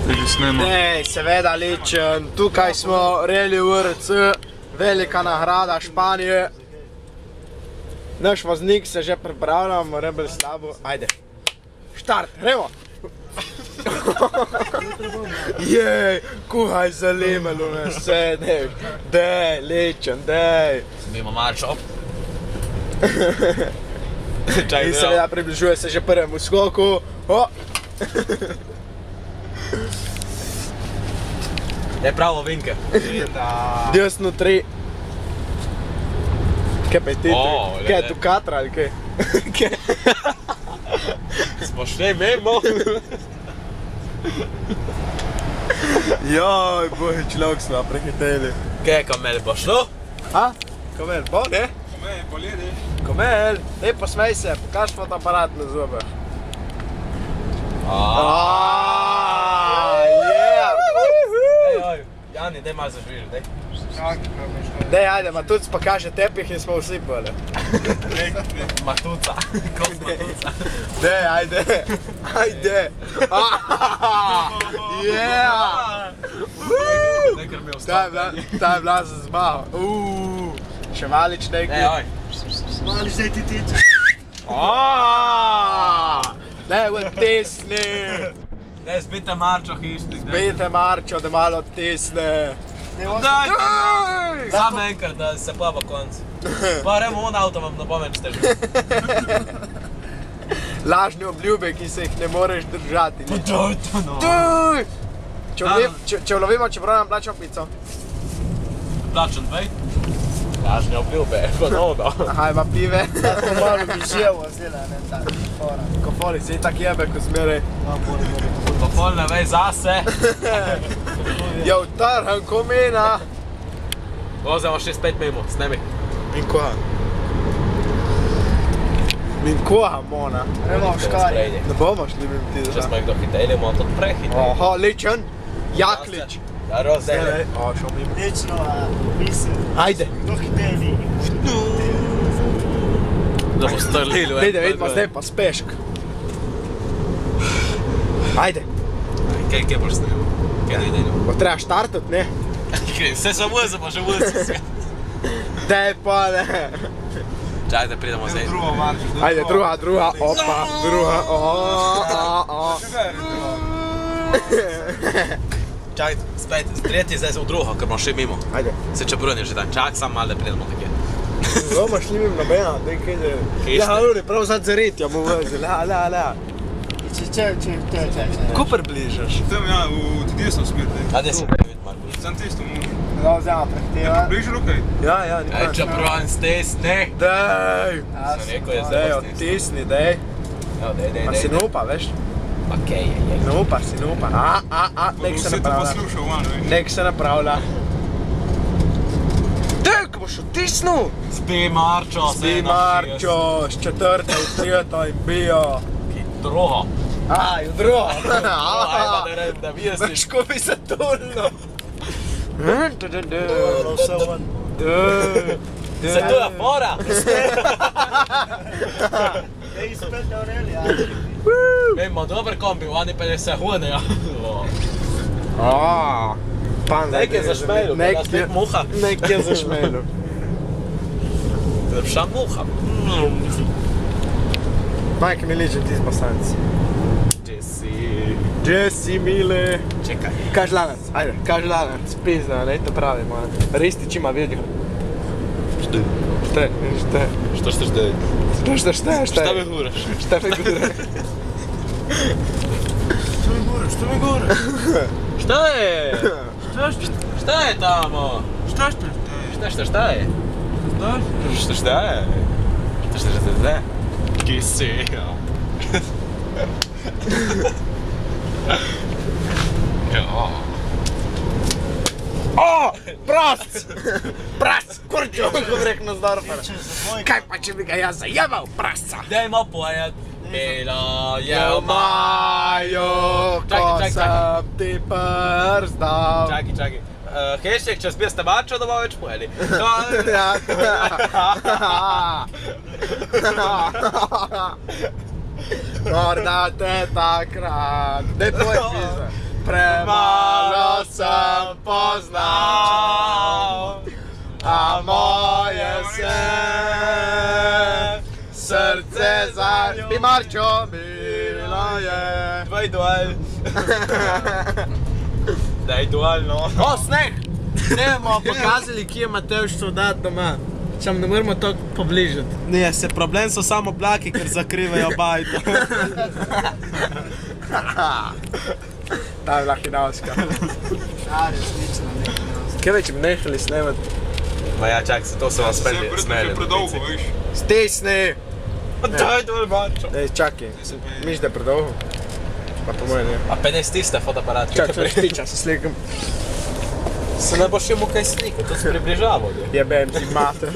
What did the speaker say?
Dej, seveda Ličen, tukaj smo, Rally VRC, velika nagrada Španije. Naš voznik se že pripravlja, mora biti slabo. Ajde, štart, gremo! Jej, kuhaj za limelo me sedeš. Dej, Ličen, dej. Smemo marčo. In seveda približuje se že prvemu skoku. Je pravo vinke. Desno 3. Kaj pa je ti? Kaj je tu katra ali kaj? Smo šli mimo. Joj, boji človek smo prehiteli. Kaj je kamel bo šlo? A? Kamel bo, ne? Kamel, poledi. Kamel, dej posmej se, pokaž fotoaparat na zube. Jani, daj malo zažvižu, daj. Dej, ajde, Matuc pokaže tepih in smo vsi boli. Matuca, kot Matuca. Dej, ajde, ajde. Yeah! Nekaj mi je ostalo. Ta je bila za zmago. Še malič nekaj. Ej, oj. Malič, daj ti tiče. Daj, odtisni. Daj, zbite marčo hišnik. Zbite marčo, da malo odtisne. Daj! Samo enkrat, da se pa v koncu. Pa remo on avto vam napomen, če ste že. Lažne obljube, ki se jih ne moreš držati. Pa daj to no. Daj! Če ulovimo, čeprav nam plačamo pico. Plačan dvej? Lažne obljube, ponovno. Aha, ima pive. Tako malo bi živo zdela, ne tako. Ko foli, se i tak jebe, ko zmeraj. Pa pol ne vej zase. Jo, tarhan ko mena. Vozimo 6-5 mimo, snemi. Min koha. Min koha, mona. Gremo v škari. Ne bomo šli mim ti Če smo jih dohiteli, bomo tudi prehiteli. Aha, Ličen. Jaklič. Ja, rozdele. O, šel mimo. Lično, mislim. Ajde. Dohiteli. Da bo strlili. Dejde, vidimo zdaj pa spešk. Ajde. Kaj boš snimil? Kaj ne idejno? Bo treba štartat, ne? Vse se vozimo, že vozimo se. Dej pa, ne. Čaj, da pridemo zdaj. Drugo marčo. Ajde, druga, opa, druga, Čaj, spet, tretji zdaj v drugo, ker bomo še mimo. Ajde. Se če bruniš že dan, čak sam malo da pridemo takje. Bomo šli mim nobena, dej kaj da... Ja, uri, prav sad zarit, ja mu vezi, la. Če. Ko približaš? Tam ja, v desno smer. A gdje si prvi, Marko? Sam tisto mu. Da vzema Je prehteva. približal rukaj? Ja, Ej, nikaj. čeprav stisni. Dej! Sem rekel, je Dej, zdaj odtisni, dej. Ja, dej. Pa si ne upa, veš? Pa kaj je. Ne upa, si ne upa. Nek se Vsi to napravlja. poslušal, man, veš. Nek se napravlja. Dej, ko boš odtisnil! Zbi marčo, Zbi marčo, s četrte, v trijeto in bijo. Drugo. Ju drugo. Ajma, da redim, da vidiš. Veš, ko bi se tulno. Se tu je fora. Dej spet Aurelija. Imamo dober kombi, oni pa se hunejo. Nek je zašmelil, da nas nek muha. Nek je zašmelil. Lepša muha. Majke mi ličem ti zbosanci. Jesse, mile. Čekaj. Kaži lanac, ajde, kaži lanac. Pizda, ne to pravi, man. Ristić ima vidio. Šte? Što? Šta me huraš? Šta me gura? Što mi gore? Šta je? Šta je tamo? Šta je? Šta je? Šta je? Kisi, ja. Prost! Prost! Kurčo, ko bi rekel Nozdorfer. Kaj pa, če bi ga jaz zajebal, prasca? Dajmo pojet. Bilo je Je v v maju, ko Čakaj. sem ti prst dal. Čakaj. Hashtag, če spijeste mačo, da bomo več pojeli. Morda te takrat. Daj povej pizda. premalo sem poznal, a moje se srce za... Bi Marčo, bilo je. Dvaj duel. Daj duel, no. O, sneh! Ne bomo pokazali, kje je Matevž to dati doma. Čem ne moramo to pobližati. Ne, se problem so samo oblaki, ker zakrivajo bajto. Ta je bila hinavska. Ja, resnično, nekaj. Kaj več bi nehali snemati? Ma ja, čak, se to se vam smeli. Že predolgo, viš. Stisni! Daj duel, Marčo. Dej, čakaj. Misliš, da je predolgo? Pa po mojem ne. A 15 tiste fotoaparat. Čak, to je špiča, se slikam. Se ne boš imel kaj slikati, to se približavo. Jebem ti mater.